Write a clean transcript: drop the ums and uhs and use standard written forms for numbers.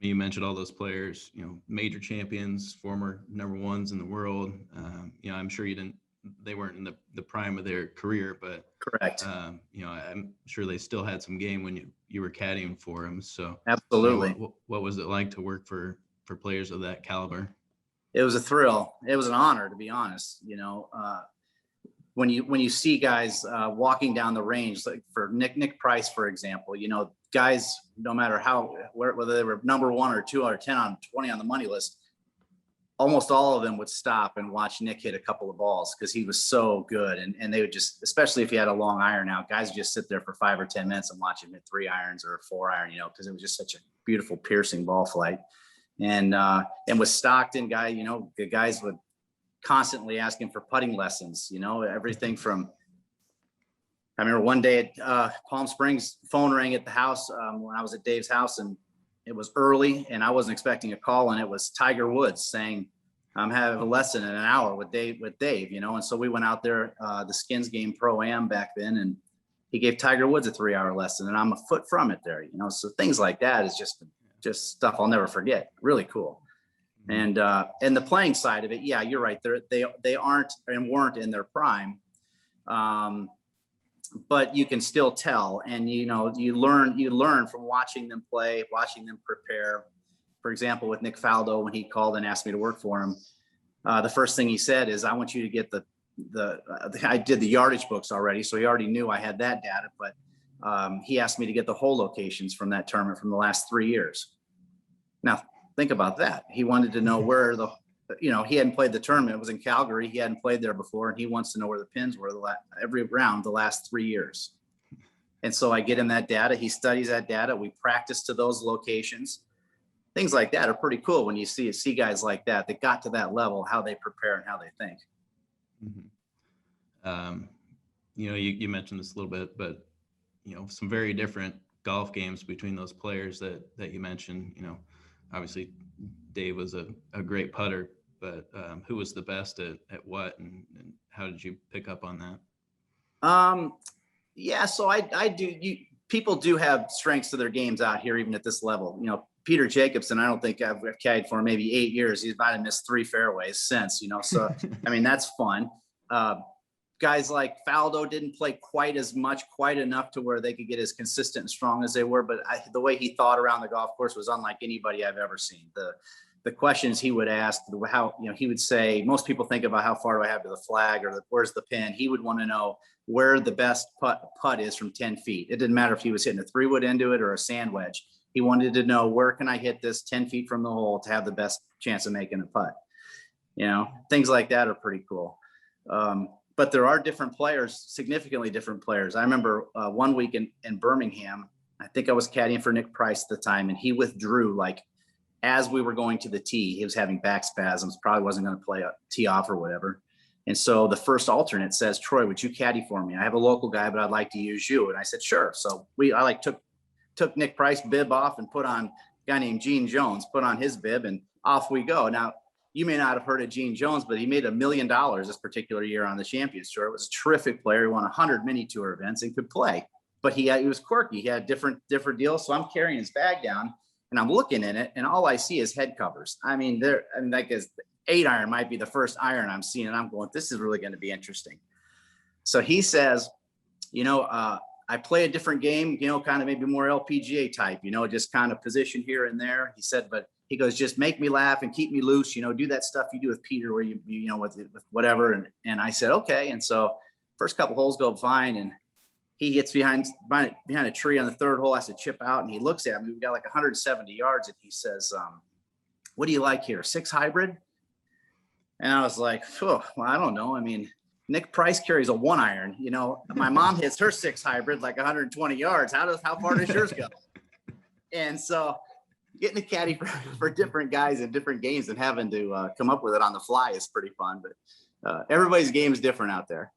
you mentioned all those players, major champions, former number ones in the world. I'm sure they weren't in the prime of their career, but correct. I'm sure they still had some game when you were caddying for them. So absolutely. What was it like to work for players of that caliber? It was a thrill. It was an honor, to be honest. When you see guys walking down the range, like for Nick Price, for example, guys, no matter whether they were number 1 or 2 or 10 on 20 on the money list, almost all of them would stop and watch Nick hit a couple of balls because he was so good. And they would just, especially if he had a long iron out, guys would just sit there for 5 or 10 minutes and watch him hit 3 irons or a 4 iron, because it was just such a beautiful, piercing ball flight. And with Stockton, the guys would constantly asking for putting lessons, everything from, I remember one day at Palm Springs, phone rang at the house when I was at Dave's house, and it was early and I wasn't expecting a call, and it was Tiger Woods saying, I'm having a lesson in an hour with Dave, and so we went out there, the Skins game Pro-Am back then, and he gave Tiger Woods a 3-hour lesson, and I'm a foot from it there, so things like that is just stuff I'll never forget. Really cool. And the playing side of it, yeah, you're right. They aren't and weren't in their prime, but you can still tell, and you learn from watching them play, watching them prepare. For example, with Nick Faldo, when he called and asked me to work for him, the first thing he said is, "I want you to get I did the yardage books already, so he already knew I had that data, but he asked me to get the hole locations from that tournament from the last 3 years." Now, think about that. He wanted to know where he hadn't played the tournament. It was in Calgary. He hadn't played there before, and he wants to know where the pins were every round the last 3 years. And so I get him that data. He studies that data. We practice to those locations. Things like that are pretty cool when you see guys like that got to that level, how they prepare and how they think. Mm-hmm. You mentioned this a little bit, but some very different golf games between those players that you mentioned. Obviously Dave was a great putter, but who was the best at what, and how did you pick up on that? Yeah, so I do. People do have strengths to their games out here, even at this level. Peter Jacobson, I don't think I've caddied for maybe 8 years. He's might have missed 3 fairways since, so I mean, that's fun. Guys like Faldo didn't play quite enough to where they could get as consistent and strong as they were. But the way he thought around the golf course was unlike anybody I've ever seen. The questions he would ask, he would say, most people think about how far do I have to the flag or where's the pin. He would want to know where the best putt is from 10 feet. It didn't matter if he was hitting a 3-wood into it or a sand wedge. He wanted to know, where can I hit this 10 feet from the hole to have the best chance of making a putt? Things like that are pretty cool. But there are different players, significantly different players. I remember one week in Birmingham, I think I was caddying for Nick Price at the time, and he withdrew as we were going to the tee. He was having back spasms, probably wasn't going to play a tee off or whatever. And so the first alternate says, "Troy, would you caddy for me? I have a local guy, but I'd like to use you." And I said, "Sure." So I took Nick Price bib off and put on a guy named Gene Jones, put on his bib, and off we go. Now, you may not have heard of Gene Jones, but he made $1 million this particular year on the Champions Tour. It was a terrific player. He won 100 mini tour events and could play, but he was quirky. He had different deals. So I'm carrying his bag down and I'm looking in it, and all I see is head covers. I mean, like his 8-iron might be the first iron I'm seeing, and I'm going, this is really going to be interesting. So he says, I play a different game, kind of maybe more LPGA type, just kind of position here and there. He said, but he goes, just make me laugh and keep me loose, do that stuff you do with Peter where you with whatever. And I said, okay. And so first couple holes go fine. And he gets behind a tree on the third hole, has to chip out. And he looks at me, we've got 170 yards. And he says, what do you like here? 6 hybrid? And I was like, well, I don't know. I mean, Nick Price carries a 1-iron, my mom hits her 6 hybrid, 120 yards. How far does yours go? And so getting a caddy for different guys in different games and having to come up with it on the fly is pretty fun, but everybody's game is different out there.